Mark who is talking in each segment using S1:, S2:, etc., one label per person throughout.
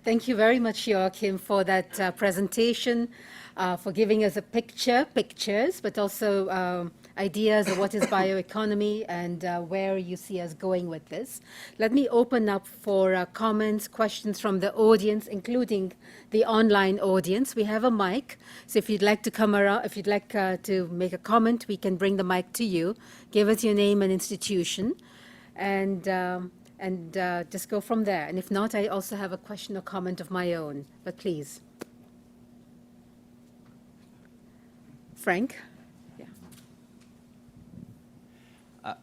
S1: Thank you very much, Joachim, for that presentation, for giving us a pictures, but also ideas of what is bioeconomy and where you see us going with this. Let me open up for comments, questions from the audience, including the online audience. We have a mic, so if you'd like to come around, if you'd like to make a comment, we can bring the mic to you. Give us your name and institution, and just go from there. And if not, I also have a question or comment of my own, but please. Frank? Yeah.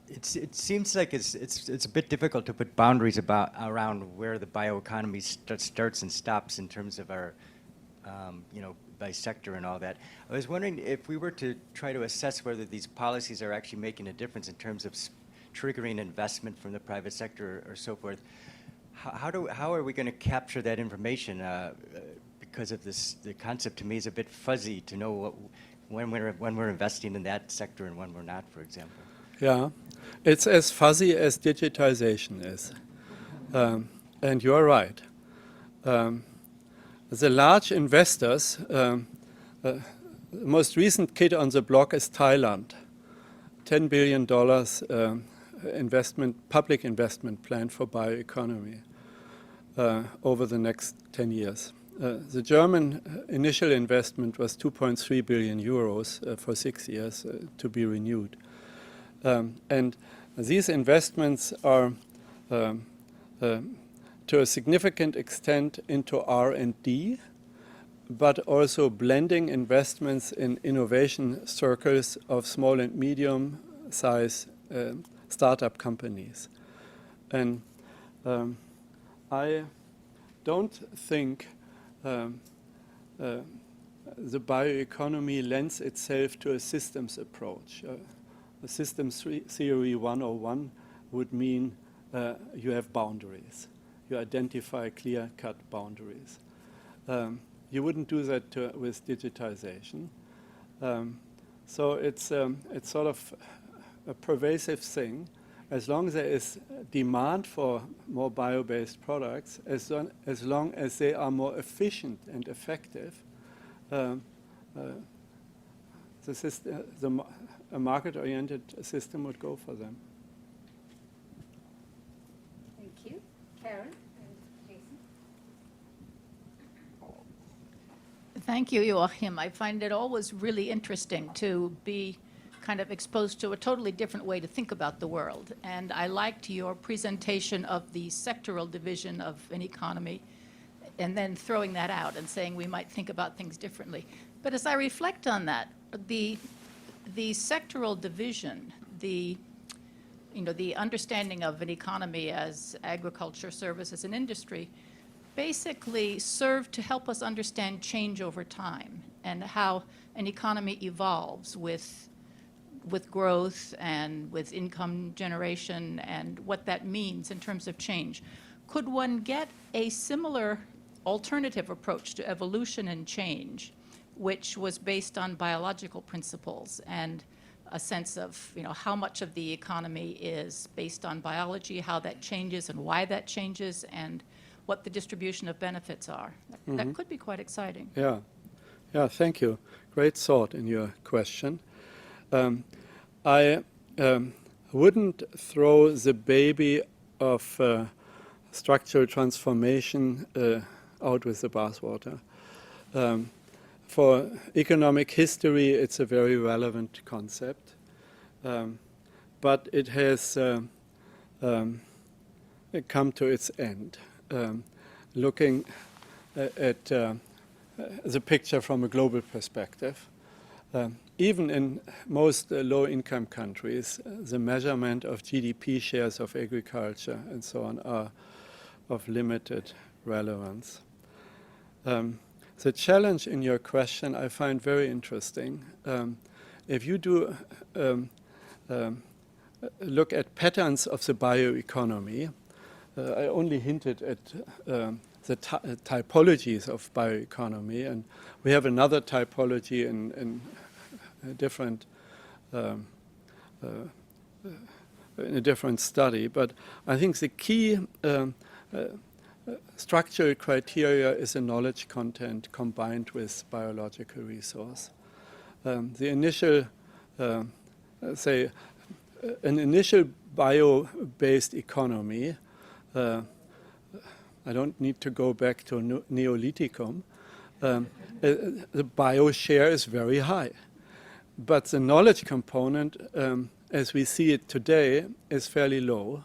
S2: It seems like it's a bit difficult to put boundaries around where the bioeconomy starts and stops in terms of our, by sector and all that. I was wondering if we were to try to assess whether these policies are actually making a difference in terms of triggering investment from the private sector or so forth. How are we going to capture that information? Because of this, the concept to me is a bit fuzzy to know when we're investing in that sector and when we're not, for example.
S3: Yeah, it's as fuzzy as digitization is, and you are right. The large investors, the most recent kid on the block is Thailand, $10 billion. Public investment plan for bioeconomy over the next 10 years. The German initial investment was 2.3 billion euros for 6 years to be renewed. And these investments are to a significant extent into R&D, but also blending investments in innovation circles of small and medium size startup companies. And I don't think the bioeconomy lends itself to a systems approach. A systems theory 101 would mean you have boundaries. You identify clear-cut boundaries. You wouldn't do that with digitization. So it's sort of a pervasive thing. As long as there is demand for more bio-based products, as long as they are more efficient and effective, a market-oriented system would go for them.
S1: Thank you. Karen and Jason.
S4: Thank you, Joachim. I find it always really interesting to be kind of exposed to a totally different way to think about the world. And I liked your presentation of the sectoral division of an economy and then throwing that out and saying we might think about things differently. But as I reflect on that, the sectoral division, the understanding of an economy as agriculture, services, and industry basically serve to help us understand change over time and how an economy evolves with growth and with income generation and what that means in terms of change. Could one get a similar alternative approach to evolution and change, which was based on biological principles and a sense of how much of the economy is based on biology, how that changes and why that changes, and what the distribution of benefits are? That could be quite exciting.
S3: Yeah, thank you. Great thought in your question. I wouldn't throw the baby of structural transformation out with the bathwater. For economic history, it's a very relevant concept, but it has come to its end. Looking at the picture from a global perspective, even in most low-income countries, the measurement of GDP shares of agriculture and so on are of limited relevance. The challenge in your question I find very interesting. If you do look at patterns of the bioeconomy, I only hinted at the typologies of bioeconomy, and we have another typology in a different in a different study. But I think the key structural criteria is a knowledge content combined with biological resource. The initial, say, an initial bio-based economy, I don't need to go back to Neolithicum, the bio share is very high. But the knowledge component, as we see it today, is fairly low.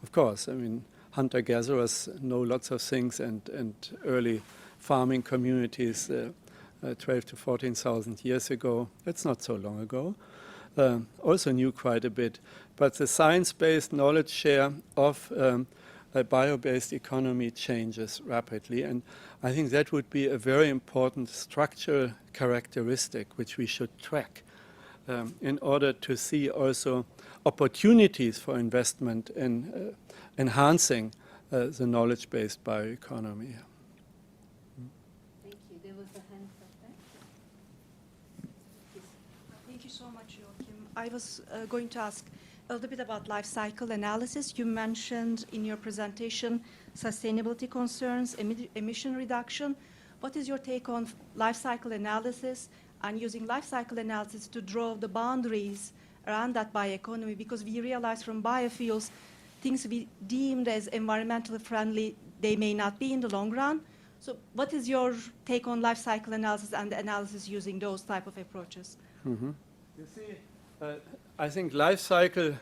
S3: Of course, I mean, hunter-gatherers know lots of things, and early farming communities 12 to 14,000 years ago, that's not so long ago, also knew quite a bit. But the science-based knowledge share of a bio-based economy changes rapidly, and I think that would be a very important structural characteristic which we should track in order to see also opportunities for investment in enhancing the knowledge-based bioeconomy.
S1: Thank you. There was a hand up there.
S5: Thank you so much, Joachim. I was going to ask a little bit about life cycle analysis. You mentioned in your presentation sustainability concerns, emission reduction. What is your take on life cycle analysis and using life cycle analysis to draw the boundaries around that bioeconomy? Because we realize from biofuels, things we deemed as environmentally friendly, they may not be in the long run. So what is your take on life cycle analysis and the analysis using those type of approaches?
S3: Mm-hmm. You see, I think life cycle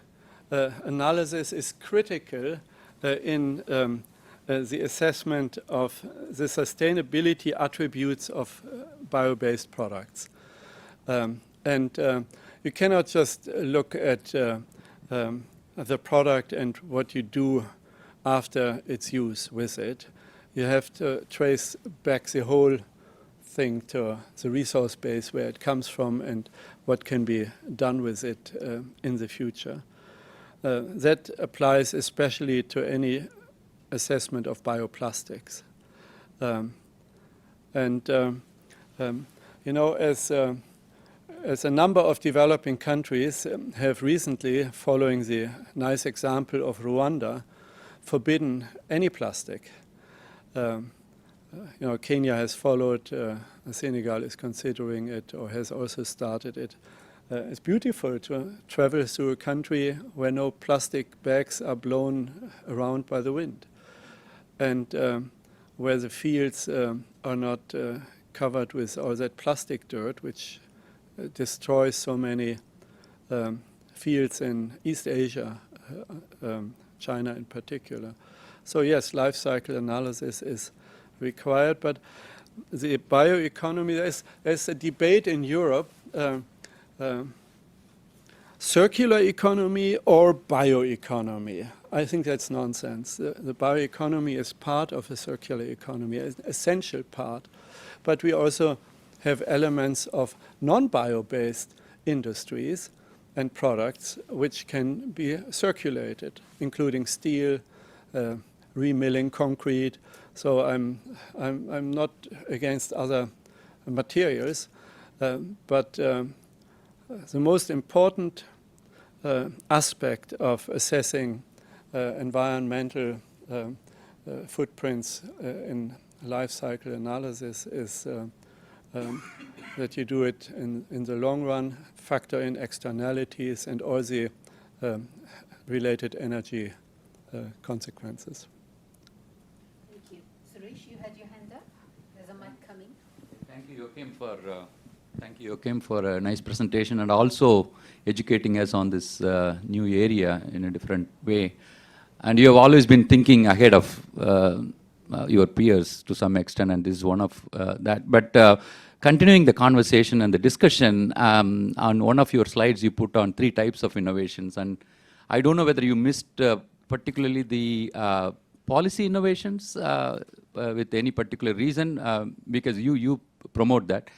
S3: analysis is critical in the assessment of the sustainability attributes of bio-based products. And you cannot just look at the product and what you do after its use with it. You have to trace back the whole thing to the resource base, where it comes from and what can be done with it in the future. That applies especially to any assessment of bioplastics. You know, as a number of developing countries have recently, following the nice example of Rwanda, forbidden any plastic. You know, Kenya has followed, Senegal is considering it or has also started it. It's beautiful to travel through a country where no plastic bags are blown around by the wind, and where the fields are not covered with all that plastic dirt, which destroys so many fields in East Asia, China in particular. So yes, life cycle analysis is required, but the bioeconomy, there's a debate in Europe, circular economy or bioeconomy. I think that's nonsense. The bioeconomy is part of a circular economy, an essential part, but we also have elements of non-bio-based industries and products which can be circulated, including steel, remilling concrete. So I'm not against other materials, but the most important aspect of assessing environmental footprints in life cycle analysis is that you do it in the long run, factor in externalities and all the related energy consequences.
S1: Thank you. Suresh, you had your hand up. There's a mic coming.
S6: Thank you, Joachim, for a nice presentation and also educating us on this new area in a different way. And you have always been thinking ahead of your peers to some extent, and this is one of that. But continuing the conversation and the discussion, on one of your slides you put on 3 types of innovations, and I don't know whether you missed particularly the policy innovations with any particular reason, because you promote that.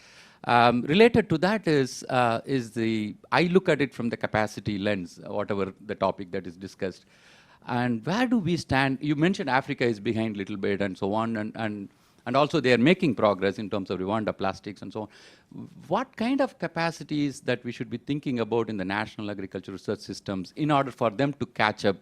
S6: Related to that is I look at it from the capacity lens, whatever the topic that is discussed. And where do we stand? You mentioned Africa is behind a little bit and so on, and also they are making progress in terms of Rwanda plastics and so on. What kind of capacities that we should be thinking about in the national agriculture research systems in order for them to catch up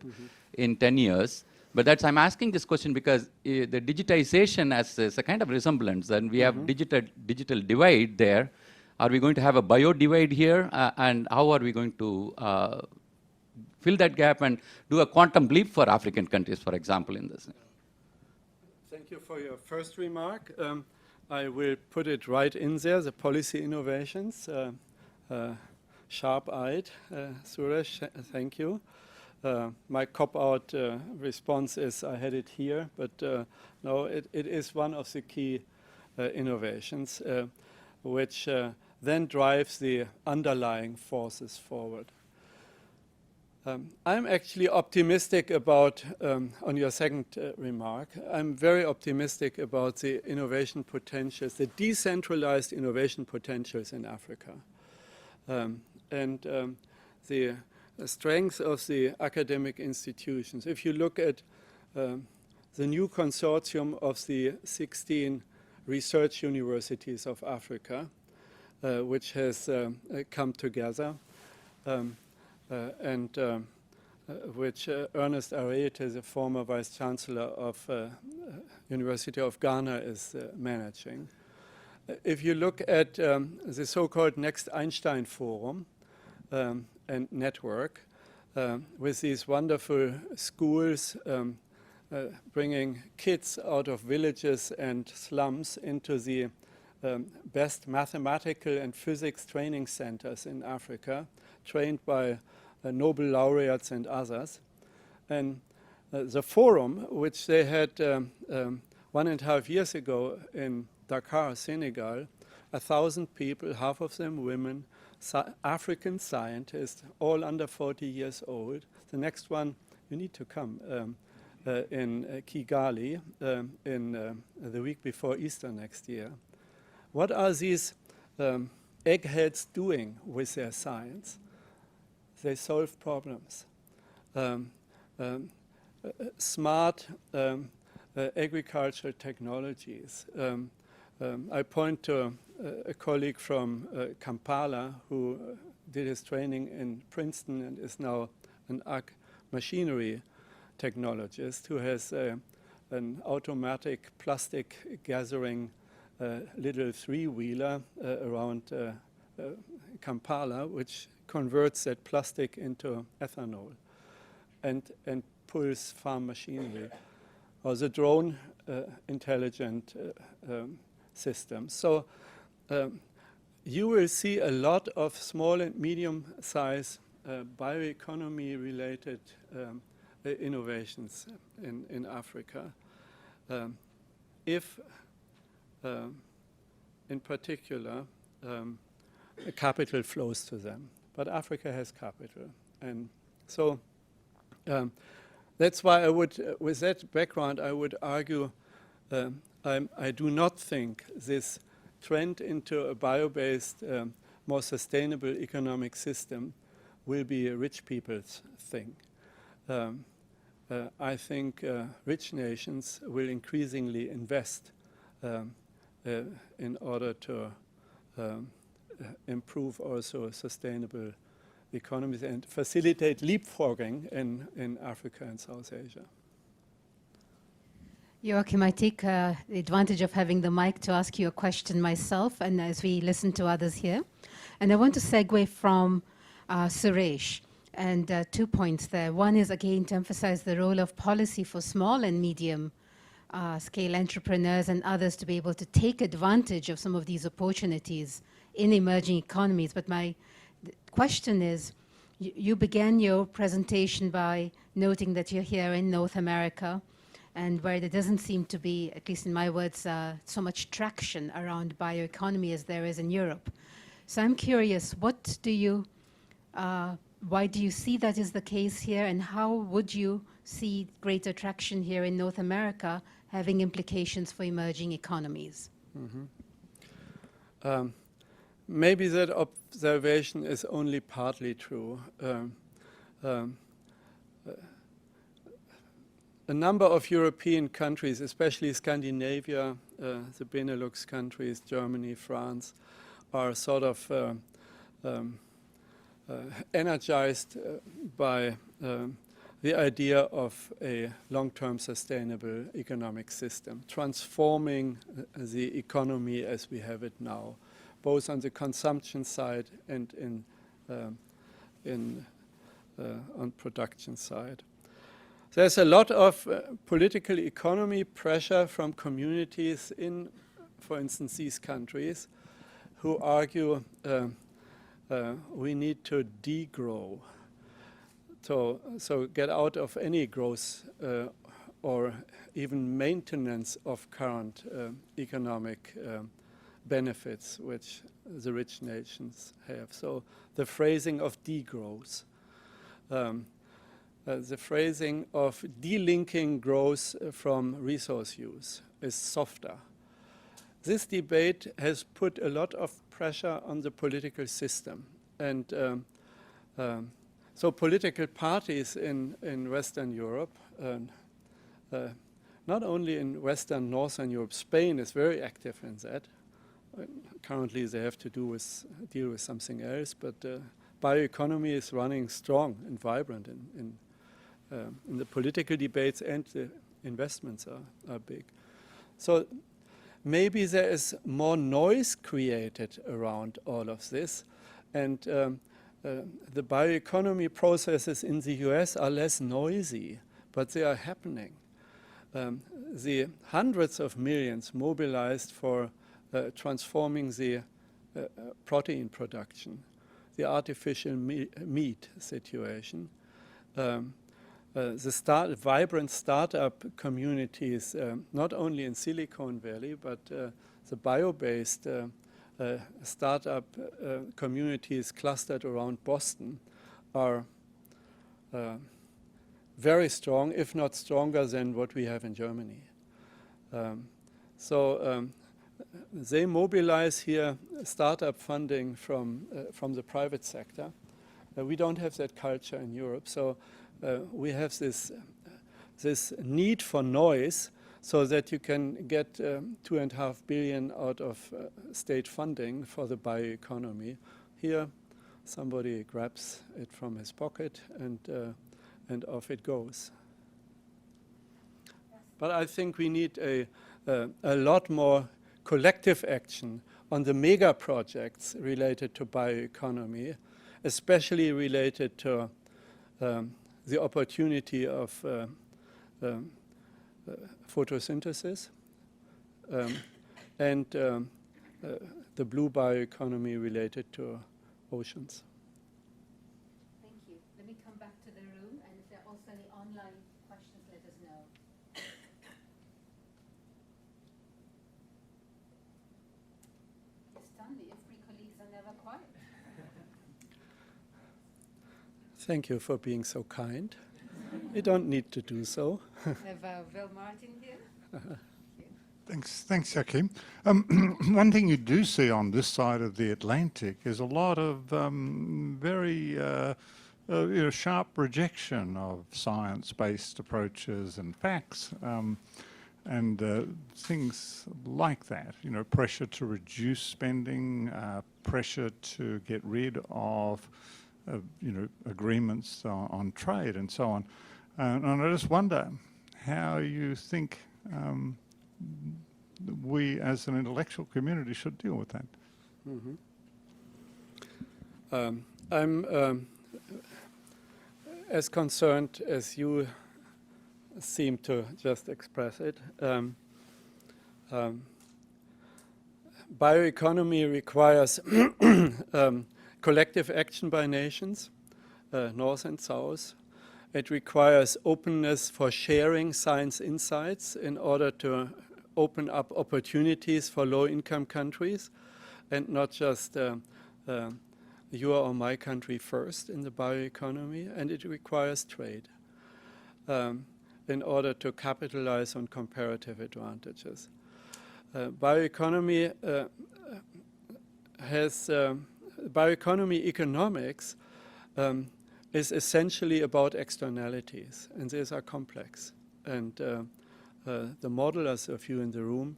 S6: in 10 years But I'm asking this question because the digitization as a kind of resemblance, and we have digital divide there. Are we going to have a bio divide here? And how are we going to fill that gap and do a quantum leap for African countries, for example, in this?
S3: Thank you for your first remark. I will put it right in there, the policy innovations. Sharp-eyed, Suresh, thank you. My cop-out response is I had it here, but no, it is one of the key innovations, which then drives the underlying forces forward. I'm actually optimistic about, on your second remark, I'm very optimistic about the innovation potentials, the decentralized innovation potentials in Africa. And the strength of the academic institutions. If you look at the new consortium of the 16 research universities of Africa, which has come together, and which Ernest Arete, the former Vice Chancellor of University of Ghana, is managing. If you look at the so-called Next Einstein Forum and network, with these wonderful schools bringing kids out of villages and slums into the best mathematical and physics training centers in Africa, trained by Nobel laureates and others. And the forum, which they had 1.5 years ago in Dakar, Senegal, 1,000 people, half of them women, African scientists, all under 40 years old. The next one, you need to come, in Kigali in the week before Easter next year. What are these eggheads doing with their science? They solve problems. Smart agricultural technologies. I point to a colleague from Kampala who did his training in Princeton and is now an ag machinery technologist who has an automatic plastic gathering little three-wheeler around Kampala, which converts that plastic into ethanol and pulls farm machinery, or the drone intelligent system. So you will see a lot of small and medium-sized bioeconomy-related innovations in Africa. If, in particular, capital flows to them. But Africa has capital. And so that's why I would, with that background, I would argue I do not think this trend into a bio-based, more sustainable economic system will be a rich people's thing. I think rich nations will increasingly invest in order to improve also sustainable economies and facilitate leapfrogging in Africa and South Asia.
S1: Joachim, I take the advantage of having the mic to ask you a question myself, and as we listen to others here. And I want to segue from Suresh, and 2 points there. One is, again, to emphasize the role of policy for small and medium scale entrepreneurs and others to be able to take advantage of some of these opportunities in emerging economies. But my question is, you began your presentation by noting that you're here in North America, and where there doesn't seem to be, at least in my words, so much traction around bioeconomy as there is in Europe. So I'm curious, what do you, why do you see that is the case here, and how would you see greater traction here in North America having implications for emerging economies?
S3: Mm-hmm. Maybe that observation is only partly true. A number of European countries, especially Scandinavia, the Benelux countries, Germany, France, are sort of energized by the the idea of a long-term sustainable economic system, transforming the economy as we have it now, both on the consumption side and on production side. There's a lot of political economy pressure from communities in, for instance, these countries, who argue we need to degrow, so get out of any growth or even maintenance of current economic benefits which the rich nations have. So the phrasing of degrowth, the phrasing of delinking growth from resource use is softer. This debate has put a lot of pressure on the political system. And so political parties in Western Europe, not only in Western, Northern Europe, Spain is very active in that. Currently they have to deal with something else, but bioeconomy is running strong and vibrant in the political debates, and the investments are big. So maybe there is more noise created around all of this, and the bioeconomy processes in the US are less noisy, but they are happening. The hundreds of millions mobilized for transforming the protein production, the artificial meat situation, the vibrant startup communities, not only in Silicon Valley, but the bio-based startup communities clustered around Boston are very strong, if not stronger than what we have in Germany. They mobilize here startup funding from the private sector. We don't have that culture in Europe, so we have this need for noise so that you can get 2.5 billion out of state funding for the bioeconomy. Here, somebody grabs it from his pocket and off it goes. But I think we need a lot more collective action on the mega projects related to bioeconomy, especially related to the opportunity of photosynthesis and the blue bioeconomy related to oceans.
S1: Thank you. Let me come back to the room, and if there are also any online questions, let us know. It's done. The IFPRI colleagues are never quiet.
S3: Thank you for being so kind. You don't need to do so.
S1: We have Will Martin here.
S7: Thanks, Joachim. One thing you do see on this side of the Atlantic is a lot of very sharp rejection of science-based approaches and facts, and things like that. You know, pressure to reduce spending, pressure to get rid of agreements on trade and so on. And I just wonder how you think we as an intellectual community should deal with that.
S3: Mm-hmm. I'm as concerned as you seem to just express it. Bioeconomy requires collective action by nations, North and South. It requires openness for sharing science insights in order to open up opportunities for low-income countries, and not just your or my country first in the bioeconomy. And it requires trade in order to capitalize on comparative advantages. Bioeconomy bioeconomy economics is essentially about externalities, and these are complex. And the modelers of you in the room,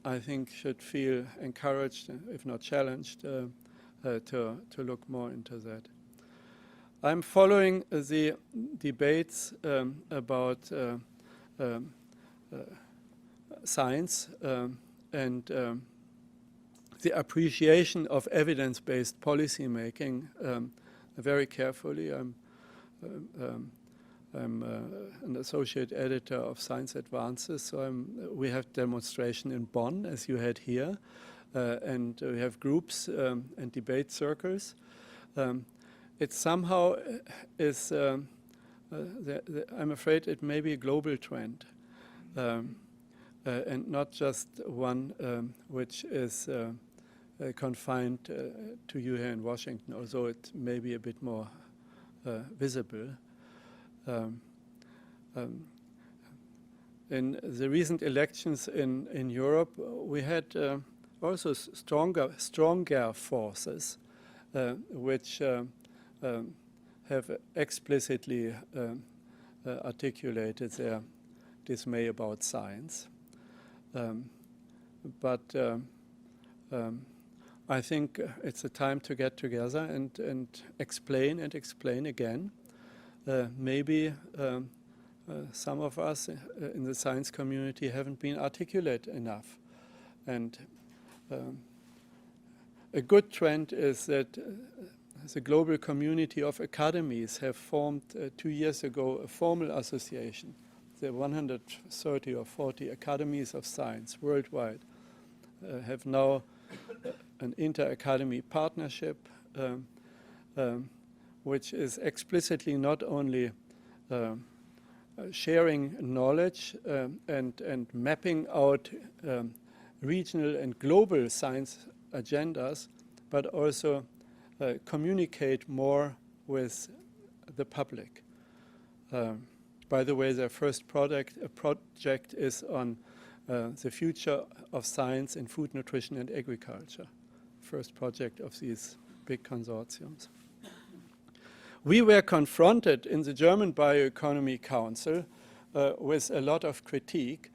S3: I think, should feel encouraged, if not challenged, to look more into that. I'm following the debates about science and the appreciation of evidence-based policy making very carefully. I'm an associate editor of Science Advances, so we have demonstration in Bonn, as you had here, and we have groups and debate circles. It somehow is, I'm afraid it may be a global trend, and not just one which is confined to you here in Washington, although it may be a bit more visible. In the recent elections in Europe, we had also stronger forces which have explicitly articulated their dismay about science. But I think it's a time to get together and explain again. Maybe some of us in the science community haven't been articulate enough. And a good trend is that the global community of academies have formed 2 years ago a formal association. The 130 or 40 academies of science worldwide have now an inter-academy partnership which is explicitly not only sharing knowledge and mapping out regional and global science agendas, but also communicate more with the public. By the way, their first project is on the future of science in food, nutrition, and agriculture. First project of these big consortiums. We were confronted in the German Bioeconomy Council with a lot of critique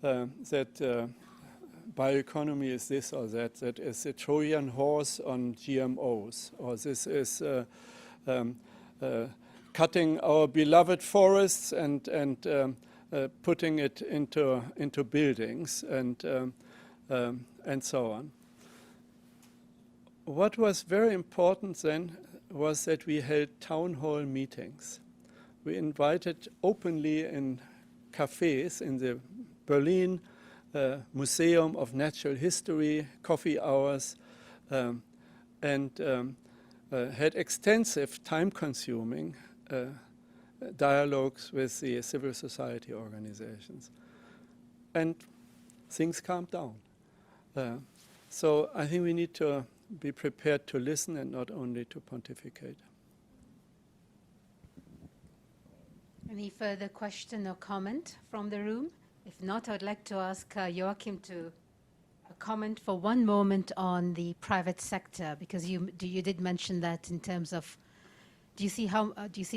S3: that bioeconomy is this or that, that is a Trojan horse on GMOs, or this is cutting our beloved forests and putting it into buildings and so on. What was very important then was that we held town hall meetings. We invited openly in cafes in the Berlin Museum of Natural History, coffee hours, and had extensive time-consuming dialogues with the civil society organizations. And things calmed down. So I think we need to be prepared to listen and not only to pontificate.
S1: Any further question or comment from the room? If not, I'd like to ask Joachim to comment for one moment on the private sector, because you did mention that in terms of, do you see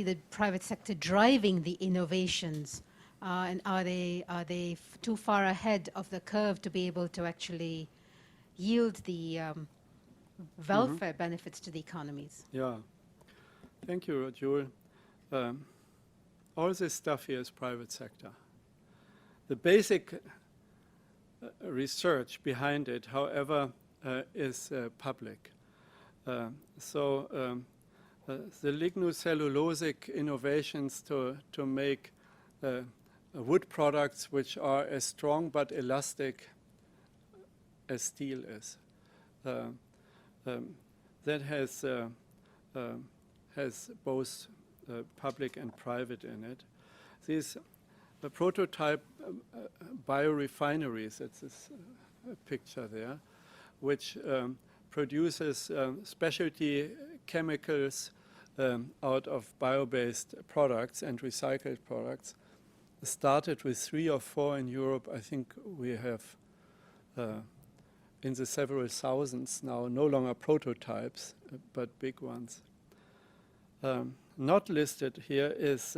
S1: the private sector driving the innovations, and are they too far ahead of the curve to be able to actually yield the welfare benefits to the economies?
S3: Yeah, thank you, Rajul. All this stuff here is private sector. The basic research behind it, however, is public. The lignocellulosic innovations to make wood products which are as strong but elastic as steel is, that has both public and private in it. These prototype biorefineries, that's this picture there, which produces specialty chemicals out of bio-based products and recycled products, started with 3 or 4 in Europe. I think we have in the several thousands now, no longer prototypes, but big ones. Not listed here is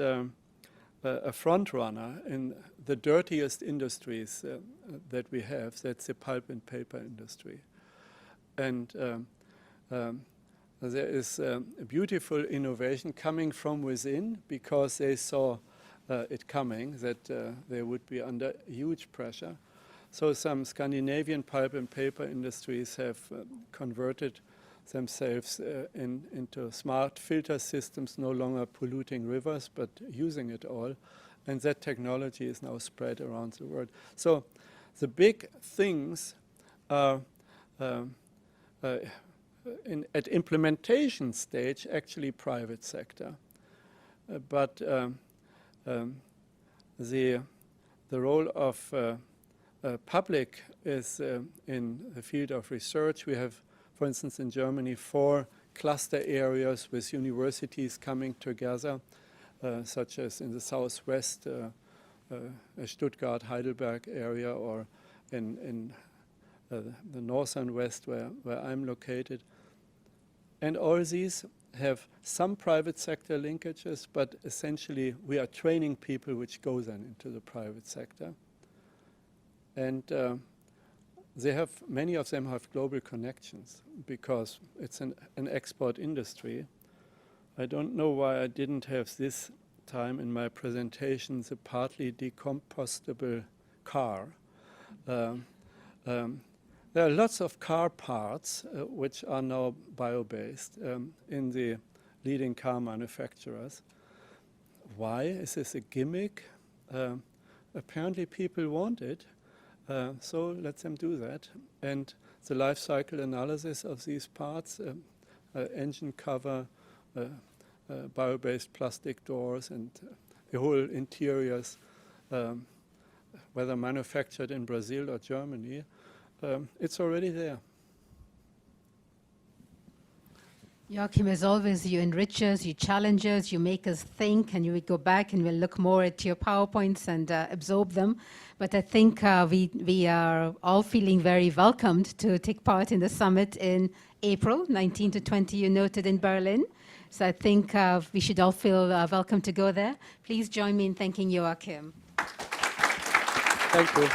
S3: a front runner in the dirtiest industries that we have. That's the pulp and paper industry. And there is a beautiful innovation coming from within because they saw it coming, that they would be under huge pressure. So some Scandinavian pulp and paper industries have converted themselves into smart filter systems, no longer polluting rivers, but using it all. And that technology is now spread around the world. So the big things are at implementation stage, actually private sector. But the role of public is in the field of research. We have, for instance, in Germany, 4 cluster areas with universities coming together, such as in the southwest, Stuttgart, Heidelberg area, or in the northern west where I'm located. And all these have some private sector linkages, but essentially we are training people which go then into the private sector. And many of them have global connections because it's an export industry. I don't know why I didn't have this time in my presentation the partly decompostable car. There are lots of car parts which are now bio-based in the leading car manufacturers. Why? Is this a gimmick? Apparently people want it, so let them do that. And the life cycle analysis of these parts, engine cover, bio-based plastic doors, and the whole interiors, whether manufactured in Brazil or Germany, it's already there.
S1: Joachim, as always, you enrich us, you challenge us, you make us think, and you will go back and we'll look more at your PowerPoints and absorb them. But I think we are all feeling very welcomed to take part in the summit in April, 19 to 20, you noted, in Berlin. So I think we should all feel welcome to go there. Please join me in thanking Joachim.
S3: Thank you.